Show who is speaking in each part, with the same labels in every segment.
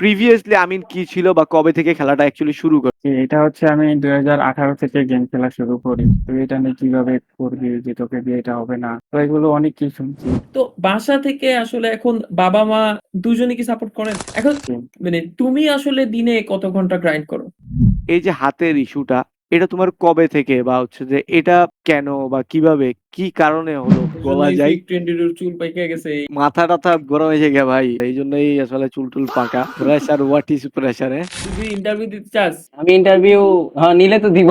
Speaker 1: Previously আমিন কি ছিল বা কবে থেকে খেলাটা অ্যাকচুয়ালি শুরু করে?
Speaker 2: এটা হচ্ছে আমি 2018 থেকে গেম খেলা শুরু করি। তো এটা নিয়ে কিভাবে করবি যে তোকে দিয়ে এটা হবে না। তো এগুলো অনেক কিছু শুনছি।
Speaker 3: তো বাসা থেকে আসলে এখন বাবা-মা দুজনই কি সাপোর্ট করেন? এখন
Speaker 2: জি।
Speaker 3: মানে তুমি আসলে দিনে কত ঘন্টা গ্রাইন্ড করো?
Speaker 1: এই যে হাতের ইস্যুটা, এটা তোমার কবে থেকে বা হচ্ছে যে এটা কেন বা কিভাবে, কি কারণে হলো বলা
Speaker 3: এজন্যই
Speaker 1: যায়?
Speaker 3: ফিক 22 র চুল পাইকা গেছে।
Speaker 1: মাথা-টাথা গরম হয়েছে গিয়া ভাই। এইজন্যই আসলে চুল-টুল পাকা। প্রেশার, হোয়াট ইস প্রেশার
Speaker 3: তুই কি ইন্টারভিউ দিতে চাস?
Speaker 4: আমি ইন্টারভিউ নিলে তো দিব।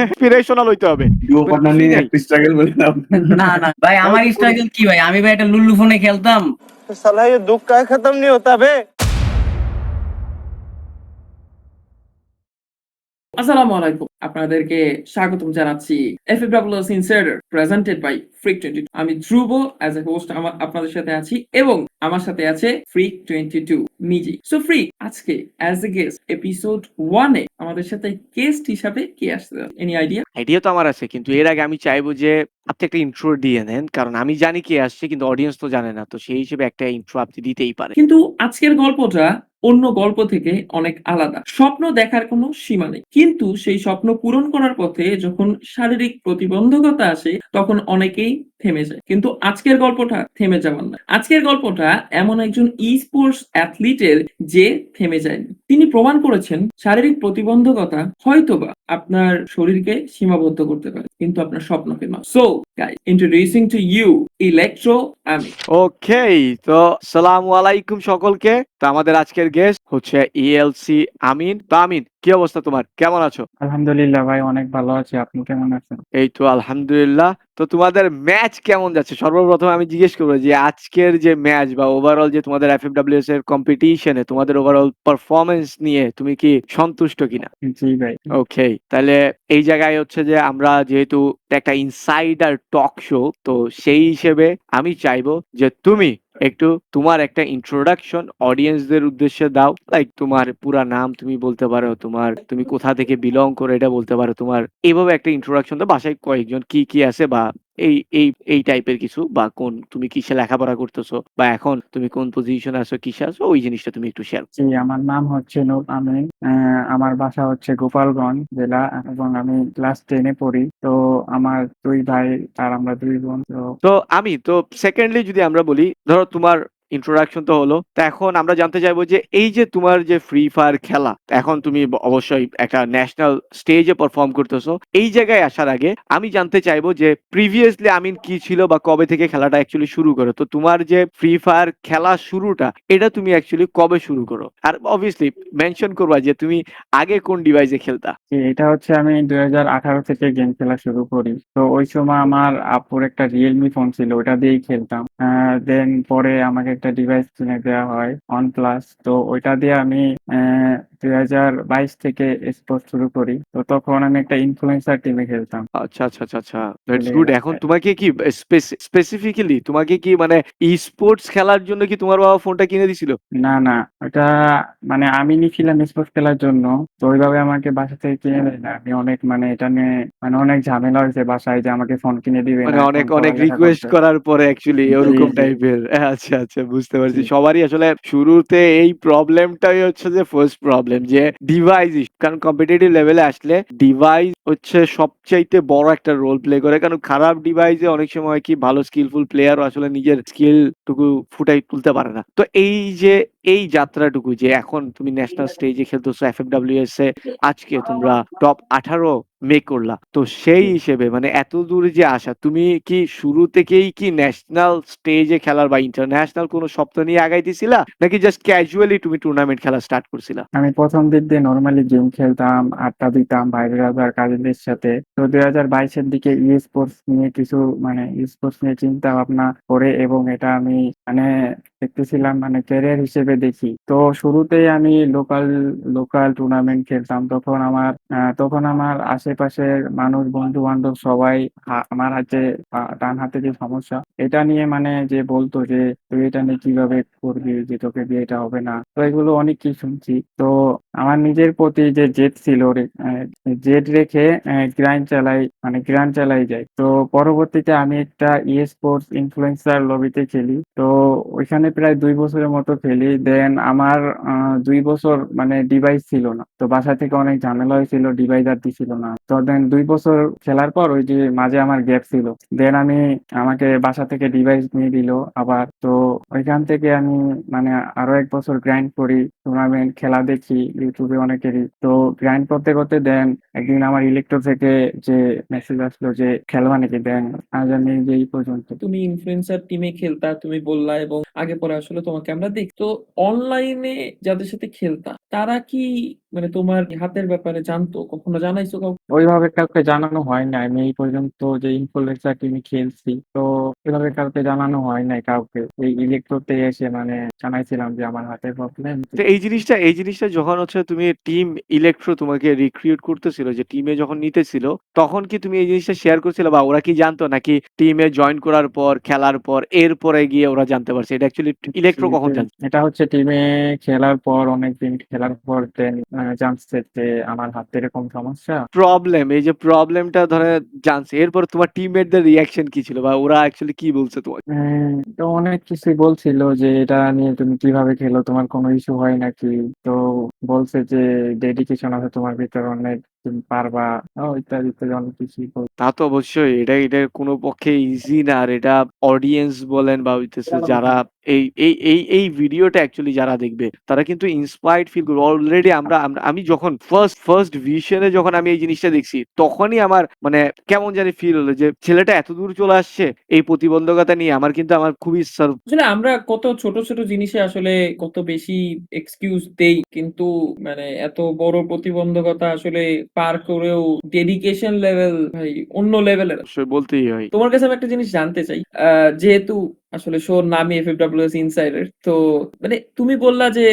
Speaker 1: ইন্সপিরেশনাল হইতে হবে।
Speaker 5: ডুও পার্টনার
Speaker 1: কিছুই
Speaker 5: নিয়ে
Speaker 1: নাই।
Speaker 5: একটা স্ট্রাগল বলে নাম।
Speaker 4: না না ভাই, আমার স্ট্রাগল কি ভাই, আমি ভাই একটা লুল্লু ফোনে খেলতাম।
Speaker 6: साला ये दुख का खत्म नहीं होता बे।
Speaker 3: আসসালামু আলাইকুম। আপনাদেরকে স্বাগতম জানাচ্ছি FFWS Insider presented by Freak22। আমি ধ্রুব as a host আপনাদের সাথে আছি এবং আমার সাথে আছে Freak22 মিজি। সো ফ্রিক আজকে as a guest এপিসোড 1 এ আমাদের সাথে গেস্ট হিসাবে কে আসছে? Any idea?
Speaker 1: আইডিয়া তো আমার আছে। কিন্তু এর আগে আমি চাইবো যে আপনি একটা ইন্ট্রো দিয়ে নেন। কারণ আমি জানি কে আসছে কিন্তু অডিয়েন্স তো জানে না। তো সেই হিসেবে একটা ইন্ট্রো আপনি দিতেই পারেন।
Speaker 3: কিন্তু আজকের গল্পটা অন্য গল্প থেকে অনেক আলাদা। স্বপ্ন দেখার কোনো সীমা নেই। কিন্তু সেই স্বপ্ন পূরণ করার পথে যখন শারীরিক প্রতিবন্ধকতা আসে তখন অনেকেই থেমে যায়। কিন্তু আজকের গল্পটা থেমে যাওয়ার না। আজকের গল্পটা এমন একজন স্পোর্টস অ্যাথলিটের যে থেমে যায়নি। তিনি প্রমাণ করেছেন শারীরিক প্রতিবন্ধকতা হয়তোবা আপনার শরীরকে সীমাবদ্ধ করতে পারে কিন্তু আপনার স্বপ্নকে নয়। So guys, introducing to you electro Amin.
Speaker 1: Okay, তো আসসালামু আলাইকুম সকলকে। তো আমাদের আজকের গেস্ট হচ্ছে ELC আমিন। তো আমিন, কি অবস্থা তোমার? কেমন আছো?
Speaker 2: আলহামদুলিল্লাহ ভাই, অনেক ভালো আছি। আপনি কেমন আছেন?
Speaker 1: এই তো আলহামদুলিল্লাহ। তো তোমাদের ম্যাচ কেমন যাচ্ছে? সর্বপ্রথম আমি জিজ্ঞেস করব যে আজকের যে ম্যাচ বা ওভারঅল যে তোমাদের FFWS এর কম্পিটিশনে তোমাদের ওভারঅল পারফরম্যান্স নিয়ে তুমি কি সন্তুষ্ট কিনা?
Speaker 2: জি ভাই।
Speaker 1: ওকে, তাহলে এই জায়গায় হচ্ছে যে আমরা যেহেতু একটা ইনসাইডার টক শো, তো সেই হিসেবে আমি চাইবো যে তুমি একটু তোমার একটা ইন্ট্রোডাকশন অডিয়েন্সদের উদ্দেশ্যে দাও। লাইক তোমার পুরা নাম তুমি বলতে পারো, তুমি কোথা থেকে বিলং করো এটা বলতে পারো। তোমার এভাবে একটা ইন্ট্রোডাকশন দাও। বাসায় কয়েকজন কি আছে বা এই এই টাইপের কিছু, বা তুমি কিসে লেখাপড়া করতেছো বা এখন তুমি কোন পজিশনে আছো, কিসে আছো, ওই জিনিসটা তুমি একটু শেয়ার।
Speaker 2: জি, আমার নাম হচ্ছে নূর আমিন। আমার বাসা হচ্ছে গোপালগঞ্জ জেলা এবং আমি ক্লাস 10-এ পড়ি। তো আমার 2 ভাই আর আমরা 2 বোন। তো
Speaker 1: তো আমি তো সেকেন্ডলি যদি আমরা বলি, ধরো তোমার ইন্ট্রোডাকশন তো হলো, তো এখন আমরা জানতে চাইবো যে এই যে তোমার যে ফ্রি ফায়ার খেলা, এখন তুমি অবশ্যই একটা ন্যাশনাল স্টেজে পারফর্ম করতেছো। এই জায়গায় আসার আগে আমি জানতে চাইবো যে প্রিভিয়াসলি আমিন কি ছিল বা কবে থেকে খেলাটা অ্যাকচুয়ালি শুরু করো। তো তোমার যে ফ্রি ফায়ার খেলা শুরুটা, এটা তুমি অ্যাকচুয়ালি কবে শুরু করো? আর অবভিয়াসলি মেনশন করবা যে তুমি আগে কোন ডিভাইসে খেলতা।
Speaker 2: জি, এটা হচ্ছে আমি 2018 থেকে গেম খেলা শুরু করি। তো ওই সময় আমার আপুর একটা রিয়েলমি ফোন ছিল, ওটা দিয়েই খেলতাম। দেন পরে আমাকে একটা ডিভাইস কিনে দেওয়া হয় OnePlus। তো ওইটা দিয়ে আমি 2022 থেকে স্পোর্টস শুরু করি। তো তখন আমি একটা ইনফ্লুয়েন্সার টিমে খেলতাম।
Speaker 1: আচ্ছা। দ্যাটস
Speaker 2: চলে
Speaker 1: গুড। এখন
Speaker 2: এলাকায়।
Speaker 1: তোমাকে কি স্পেসিফিক্যালি তোমাকে কি মানে ই-স্পোর্টস খেলার জন্য কি তোমার বাবা ফোনটা কিনে দিছিল?
Speaker 2: না, না, ওটা মানে আমি নিয়েছিলাম স্পোর্টস খেলার জন্য। তো ওইভাবে আমাকে বাসা থেকে কিনে দেয় না। আমি অনেক মানে এটা নিয়ে মানে অনেক ঝামেলা হয়েছে বাসায় যে আমাকে ফোন কিনে দিবে না,
Speaker 1: মানে
Speaker 2: এখন
Speaker 1: অনেক
Speaker 2: পড়ালেখা
Speaker 1: রিকোয়েস্ট
Speaker 2: করতে।
Speaker 1: করার পরে অ্যাকচুয়ালি
Speaker 2: জি,
Speaker 1: ওরকম
Speaker 2: জি,
Speaker 1: টাইপের। আচ্ছা বুঝতে
Speaker 2: জি।
Speaker 1: পারছি। সবারই আসলে শুরুতে এই প্রবলেমটাই হচ্ছে যে ফার্স্ট প্রবলেম, যে ডিভাইস ইস্যু। কারণ কম্পিটিটিভ লেভেলে আসলে ডিভাইস হচ্ছে সবচাইতে বড় একটা রোল প্লে করে। কারণ খারাপ ডিভাইসে অনেক সময় কি ভালো স্কিলফুল প্লেয়ারও আসলে নিজের স্কিল টুকু ফুটাই তুলতে পারে না। তো এই যে এই যাত্রাটুকু যে এখন তুমি ন্যাশনাল স্টেজে খেলতেছো FFWS এ, আজকে তোমরা টপ 18 মেক করলা। তো সেই হিসেবে মানে এত দূরে যে আসা, তুমি কি শুরু থেকেই কি ন্যাশনাল স্টেজে খেলার বা ইন্টারন্যাশনাল কোনো স্বপ্ন নিয়ে আগাইতেছিলা, নাকি জাস্ট ক্যাজুয়ালি তুমি টুর্নামেন্ট খেলা স্টার্ট করছিলা?
Speaker 2: আমি প্রথম দিক দিয়ে নরমালি গেম খেলতাম, আড্ডা দিতাম ভাইদের আর কাজিনদের সাথে। তো 2022-এর দিকে স্পোর্টস নিয়ে কিছু মানে স্পোর্টস নিয়ে চিন্তা ভাবনা করে এবং এটা আমি মানে দেখতেছিলাম মানে ক্যারিয়ার হিসেবে দেখি। তো শুরুতেই আমি লোকাল লোকাল টুর্নামেন্ট খেলতাম। তখন আমার আশেপাশের মানুষ, বন্ধু বান্ধব সবাই আমার হাতে ডান হাতে যে সমস্যা এটা নিয়ে মানে যে বলতো যে তুই এটা নিয়ে কিভাবে করবি, যে তোকে দিয়ে এটা হবে না। তো এগুলো অনেক কিছু শুনছি। তো আমার নিজের প্রতি যে জেদ ছিল জেদ রেখে গ্রাইন্ড চালাই যায়। তো পরবর্তীতে আমি একটা স্পোর্টস ইনফ্লুয়েন্সার লবিতে খেলি। তো ওইখানে প্রায় 2 বছরের মতো খেলি। দেন আমার 2 বছর মানে ডিভাইস ছিল না। তো বাসা থেকে অনেক ঝামেলা হয়েছিল, ডিভাইস আর দিছিল না। তো দেন 2 বছর খেলার পর ওই যে মাঝে আমার গ্যাপ ছিল, দেন আমাকে বাসা থেকে ডিভাইস নিয়ে দিল আবার। তো ওইখান থেকে আমি মানে আরো 1 বছর গ্রাইন্ড করি, টুর্নামেন্ট খেলা দেখি ইউটিউবে অনেকেরই। তো গ্রাইন্ড করতে করতে দেন একদিন আমার ইলেকট্রো থেকে যে মেসেজ আসলো যে খেলবা নাকি, দেন আজ আমি যে এই পর্যন্ত।
Speaker 3: তুমি ইনফ্লুয়েন্সার টিমে খেলতা, তুমি বললা, এবং আগে পরে আসলে তোমাকে আমরা দেখতো অনলাইনে যাদের সাথে খেলতা, তারা কি মানে তোমার হাতের ব্যাপারে জানতো? কখনো জানাইছো কাউকে?
Speaker 2: ওইভাবে কাউকে জানানো হয় না। আমি এই পর্যন্ত যে ইনফ্লুয়েন্সার টিমে খেলছি, তো এভাবে কাউকে জানানো হয় নাই কাউকে। এই ইলেকট্রোতে এসে মানে জানাইছিলাম যে আমার হাতের প্রবলেম।
Speaker 1: তো এই জিনিসটা যখন হচ্ছে তুমি টিম ইলেকট্রো তোমাকে রিক্রুট করতেছিল, যে টিমে যখন নিতেছিল, তখন কি তুমি এই জিনিসটা শেয়ার করছিলে বা ওরা কি জানতো, নাকি টিমে জয়েন করার পর খেলার পর এরপরে গিয়ে ওরা জানতে পারছে? এটা অ্যাকচুয়ালি ইলেকট্রো কখন জানছে?
Speaker 2: এটা হচ্ছে টিমে খেলার পর, অনেকদিন খেলার পর দেন জানছে যে আমার হাতে এরকম সমস্যা।
Speaker 1: এই যে প্রবলেমটা ধরে জানছে, এরপর তোমার টিমমেটদের রিঅ্যাকশন কি ছিল বা ওরা অ্যাকচুয়ালি কি বলছে তোমাকে?
Speaker 2: তো অনেক কিছুই বলছিল যে এটা নিয়ে তুমি কিভাবে খেলো, তোমার কোনো ইস্যু হয় নাকি। তো বলছে যে ডেডিকেশন আছে তোমার ভিতর অনেক, তুমি পারবা, ইত্যাদি ইত্যাদি অনেক কিছুই বলছে।
Speaker 1: তা তো অবশ্যই, এটা কোনো পক্ষে ইজি না। আর এটা অডিয়েন্স বলেন বা হইতেছে যারা এই ভিডিওটা অ্যাকচুয়ালি যারা দেখবে, তারা কিন্তু ইন্সপায়ার্ড ফিল করবে। অলরেডি আমি যখন ফার্স্ট ভিশনে যখন আমি এই জিনিসটা দেখছি, তখনই আমার মানে কেমন জানি ফিল হলো যে ছেলেটা এত দূর চলে আসছে এই প্রতিবন্ধকতা নিয়ে। আমার খুবই
Speaker 3: আসলে আমরা কত ছোট ছোট জিনিসে আসলে কত বেশি এক্সকিউজ দেই, কিন্তু মানে এত বড় প্রতিবন্ধকতা আসলে পার করেও ডেডিকেশন লেভেল ভাই অন্য লেভেলের।
Speaker 1: অবশ্যই বলতেই হয়।
Speaker 3: তোমার কাছে আমি একটা জিনিস জানতে চাই। যেহেতু আসলে শোর নামই এফএফডব্লিউএস ইনসাইডার, তো মানে তুমি বললা যে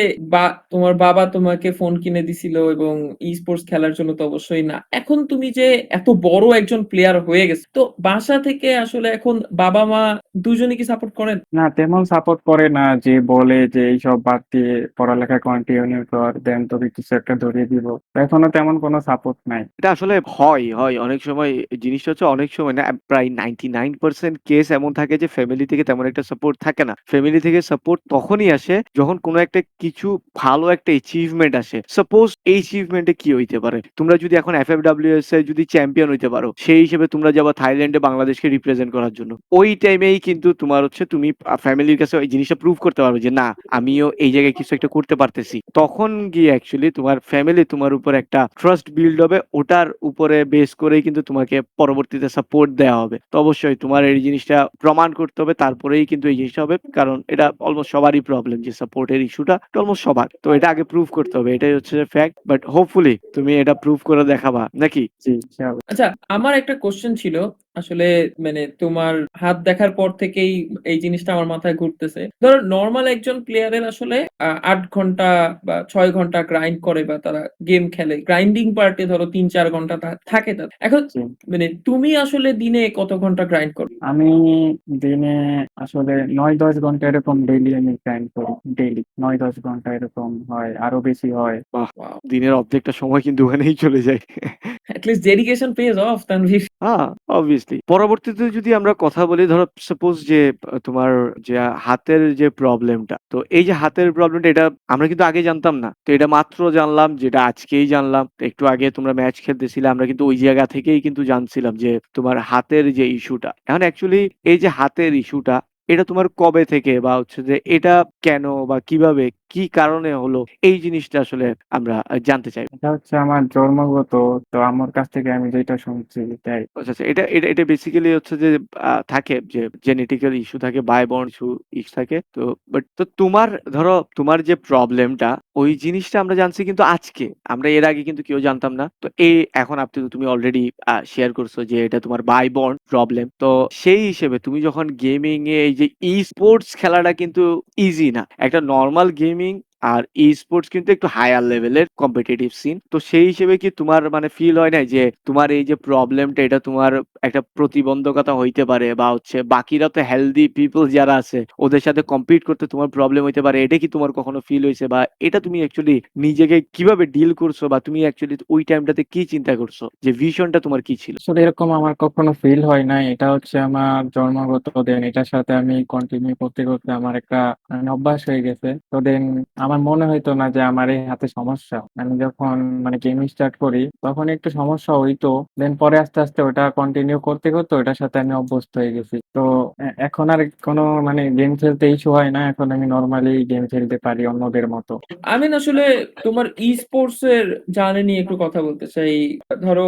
Speaker 3: তোমার বাবা তোমাকে ফোন কিনে দিছিল এবং ই স্পোর্টস খেলার জন্য, তো অবশ্যই না। এখন তুমি যে এত বড় একজন প্লেয়ার হয়ে গেছে, তো বাসা থেকে আসলে এখন বাবা মা দুজনই কি সাপোর্ট করেন?
Speaker 2: না, তেমন সাপোর্ট করে না। যে বলে যে এইসব বাদ দিয়ে পড়ালেখা কন্টিনিউ কর, দেন তোকে কিছু একটা ধরিয়ে দিব। তো এখনো তেমন কোনো সাপোর্ট নাই।
Speaker 1: এটা আসলে হয় অনেক সময়। জিনিসটা হচ্ছে অনেক সময় না, প্রায় 99% কেস এমন থাকে যে ফ্যামিলি থেকে তেমন একটা সাপোর্ট থাকে না। ফ্যামিলি থেকে সাপোর্ট তখনই আসে যখন কোনো একটা কিছু ভালো একটা অ্যাচিভমেন্ট আসে। সাপোজ এই অ্যাচিভমেন্টে কি হইতে পারে? তোমরা যদি এখন এফএফডব্লিউএস এ যদি চ্যাম্পিয়ন হইতে পারো, সেই হিসেবে তোমরা যাবা থাইল্যান্ডে বাংলাদেশকে রিপ্রেজেন্ট করার জন্য। ওই টাইমেই কিন্তু তোমার হচ্ছে তুমি ফ্যামিলির কাছে ওই জিনিসটা প্রুভ করতে পারবে যে না, আমিও এই জায়গায় কিছু একটা করতে পারতেছি। তখন গিয়ে অ্যাকচুয়ালি তোমার ফ্যামিলি তোমার উপর একটা ট্রাস্ট বিল্ড হবে। ওটার উপরে বেস করেই কিন্তু তোমাকে পরবর্তীতে সাপোর্ট দেওয়া হবে। তো অবশ্যই তোমার এই জিনিসটা প্রমাণ করতে হবে, তারপরেই কিন্তু এই জিনিসটা হবে। কারণ এটা অলমোস্ট সবারই প্রবলেম যে সাপোর্টের ইস্যুটা অলমোস্ট সবার। তো এটা আগে প্রুভ করতে হবে, এটাই হচ্ছে ফ্যাক্ট। বাট হোপফুলি তুমি এটা প্রুভ করে দেখাবা নাকি?
Speaker 2: জি, ইনশাআল্লাহ।
Speaker 3: আচ্ছা, আমার একটা কোশ্চেন ছিল। আসলে মানে তোমার হাত দেখার পর থেকেই এই জিনিসটা আমার মাথায় ঘুরতেছে। ধরো নরমাল একজন প্লেয়ারের আসলে ৮ ঘন্টা বা ৬ ঘন্টা গ্রাইন্ড করে বা তারা গেম খেলে। গ্রাইন্ডিং পার্টে ধরো ৩-৪ ঘন্টা থাকে তাদের। এখন
Speaker 2: জি।
Speaker 3: মানে তুমি আসলে দিনে কত ঘন্টা গ্রাইন্ড করো?
Speaker 2: আমি দিনে আসলে 9-10 ঘন্টা এরকম ডেইলি আমি গ্রাইন্ড করি। ডেইলি 9-10 ঘন্টা এরকম হয়, আরো বেশি হয়।
Speaker 1: বাহ!
Speaker 3: ওয়াও!
Speaker 1: দিনের অর্ধেকটা সময় কিন্তু ওখানেই চলে যায়।
Speaker 3: At least dedication page of Tanvir.
Speaker 1: হ্যাঁ, obviously। পরবর্তীতে যদি আমরা কথা বলি, ধরো সাপোজ যে তোমার যে হাতের যে প্রবলেমটা, তো এই যে হাতের প্রবলেমটা, এটা আমরা কিন্তু আগে জানতাম না। তো এটা মাত্র জানলাম, যেটা আজকেই জানলাম। তো একটু আগে তোমরা ম্যাচ খেলতেছিলে, আমরা কিন্তু ওই জায়গা থেকেই কিন্তু জানছিলাম যে তোমার হাতের যে ইস্যুটা। এখন অ্যাকচুয়ালি এই যে হাতের ইস্যুটা, এটা তোমার কবে থেকে বা হচ্ছে যে এটা কেন বা কিভাবে, কি কারণে হলো, এই জিনিসটা আসলে আমরা জানতে চাই।
Speaker 2: এটা হচ্ছে আমার জন্মগত। তো আমার কাছ থেকে আমি যেটা শুনছি এটাই।
Speaker 1: আচ্ছা, এটা বেসিক্যালি হচ্ছে যে থাকে যে জেনেটিক্যাল ইস্যু থাকে, বায়-বর্ন ইস্যু থাকে। তো বাট তো তোমার যে প্রবলেমটা, ওই জিনিসটা আমরা জানছি কিন্তু আজকে। আমরা এর আগে কিন্তু কেউ জানতাম না। তো এখন তুমি অলরেডি শেয়ার করছো যে এটা তোমার বায়-বর্ন প্রবলেম। তো সেই হিসেবে তুমি যখন গেমিং এ এই যে ই-স্পোর্টস খেলাটা কিন্তু ইজি না। একটা নরমাল গেমিং আর ই-স্পোর্টস কিন্তু একটু হায়ার লেভেলের কম্পিটিটিভ সিন। তো সেই হিসেবে কি তোমার মানে ফিল হয় নাই যে তোমার এই যে প্রবলেমটা এটা তোমার একটা প্রতিবন্ধকতা হইতে পারে বা হচ্ছে বাকিরা তো হেলদি পিপল যারা আছে ওদের সাথে কম্পিট করতে তোমার প্রবলেম হইতে পারে। এটা কি তোমার কখনো ফিল হইছে বা এটা তুমি অ্যাকচুয়ালি নিজেকে কিভাবে ডিল করছো বা তুমি অ্যাকচুয়ালি ওই টাইমটাতে কি চিন্তা করছো? যে ভিশনটা তোমার কি ছিল?
Speaker 2: আসলে এরকম আমার কখনো ফিল হয় নাই। এটা হচ্ছে আমার জন্মগত দেন, এটার সাথে আমি কন্টিনিউ করতে করতে আমার একটা অভ্যাস হয়ে গেছে। তো দেন আমার মনে হইতো না যে আমার এই হাতে সমস্যা। আমি যখন মানে গেম স্টার্ট করি তখন একটু সমস্যা হইতো, দেন পরে আস্তে আস্তে ওটা কন্টিনিউ করতে করতে ওটার সাথে আমি অভ্যস্ত হয়ে গেছি। তো এখন আর কোনো মানে গেম খেলতে ইস্যু হয় না, এখন আমি নর্মালি গেম খেলতে পারি অন্যদের মতো।
Speaker 3: আমি না আসলে তোমার ই স্পোর্টস এর জার্নি নিয়ে একটু কথা বলতে চাই। ধরো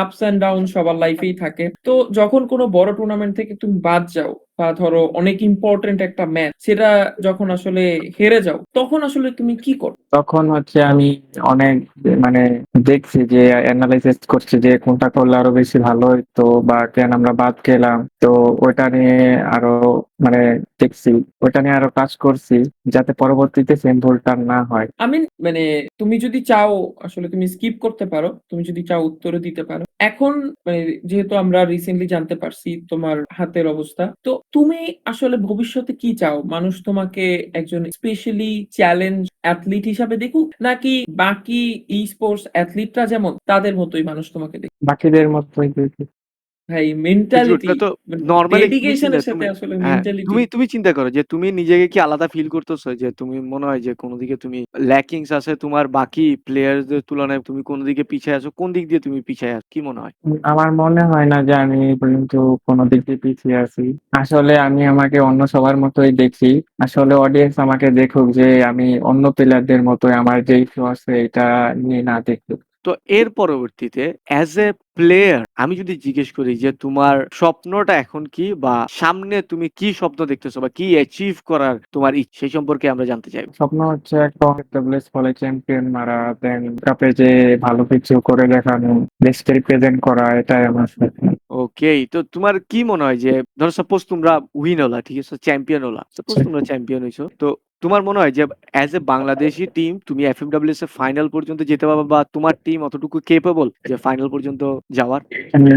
Speaker 3: আপস এন্ড ডাউন সবার লাইফেই থাকে। তো যখন কোনো বড় টুর্নামেন্ট থেকে তুমি বাদ যাও বা ধরো অনেক ইম্পর্টেন্ট একটা ম্যাচ সেটা যখন আসলে হেরে যাও তখন আসলে তুমি কি করো?
Speaker 2: তখন হচ্ছে আমি অনেক মানে দেখছি যে অ্যানালাইসিস করছি যে কোনটা করলে আরো বেশি ভালো হইতো বা কেন আমরা বাদ গেলাম। তো ওইটা নিয়ে আরো মানে দেখছি, ওইটা নিয়ে আরো কাজ করছি যাতে পরবর্তীতে সেম ভুলটা না হয়।
Speaker 3: আমি মানে তুমি যদি চাও আসলে তুমি স্কিপ করতে পারো, তুমি যদি চাও উত্তরও দিতে পারো। এখন মানে যেহেতু আমরা রিসেন্টলি জানতে পারছি তোমার হাতের অবস্থা, তো তুমি আসলে ভবিষ্যতে কি চাও? মানুষ তোমাকে একজন স্পেশালি চ্যালেঞ্জ অ্যাথলিট হিসাবে দেখুক, নাকি বাকি ই স্পোর্টস অ্যাথলিটরা যেমন তাদের মতোই মানুষ তোমাকে দেখুক?
Speaker 2: বাকিদের মতোই দেখি।
Speaker 3: ভাই
Speaker 1: কিন্তু
Speaker 3: মেন্টালিটি,
Speaker 1: ওটা তো নরমালি তুমি চিন্তা
Speaker 3: ডেডিকেশনের সাথে
Speaker 1: তুমি
Speaker 3: আসলে
Speaker 1: হ্যাঁ,
Speaker 3: মেন্টালিটি।
Speaker 1: তুমি চিন্তা করো যে তুমি নিজেকে কি আলাদা ফিল করতেছো যে তুমি মনে হয় যে কোন দিকে তুমি ল্যাকিংস আছে তোমার বাকি প্লেয়ারদের তুলনায় তুমি কোন দিকে পিছায় আছো? কোন দিক দিয়ে তুমি পিছায় আছো? কি মনে হয়?
Speaker 2: আমার মনে হয় না যে আমি এই পর্যন্ত কোনো দিক দিয়ে পিছিয়ে আছি। আসলে আমি আমাকে অন্য সবার মতোই দেখি। আসলে অডিয়েন্স আমাকে দেখুক যে আমি অন্য প্লেয়ারদের মতোই, আমার যে ইস্যু আছে এটা নিয়ে না দেখুক।
Speaker 1: তো এর পরবর্তীতে অ্যাজ এ প্লেয়ার আমি যদি জিজ্ঞেস করি যে তোমার স্বপ্নটা এখন কি বা সামনে তুমি কি স্বপ্ন দেখতেছো বা কি অ্যাচিভ করার তোমার সেই সম্পর্কে আমরা জানতে চাইবো।
Speaker 2: স্বপ্ন হচ্ছে একটা ডাব্লিউএস ফলে চ্যাম্পিয়ন মারা, দেন কাপে যে ভালো কিছু করে দেখানো, দেশকে রিপ্রেজেন্ট করা, এটাই আমার স্বপ্ন।
Speaker 1: ওকে, তো তোমার কি মনে হয় যে ধরো সাপোজ তোমরা উইন হলা, ঠিক আছে, চ্যাম্পিয়ন হলা, সাপোজ তোমরা চ্যাম্পিয়ন হইছো, তো তোমার মনে হয় যে অ্যাজ এ বাংলাদেশি টিম তুমি এফএমডব্লিউএস এর ফাইনাল পর্যন্ত যেতে পারবে বা তোমার টিম অতটুকু কেপেবল যে ফাইনাল পর্যন্ত যাওয়ার?
Speaker 2: আমি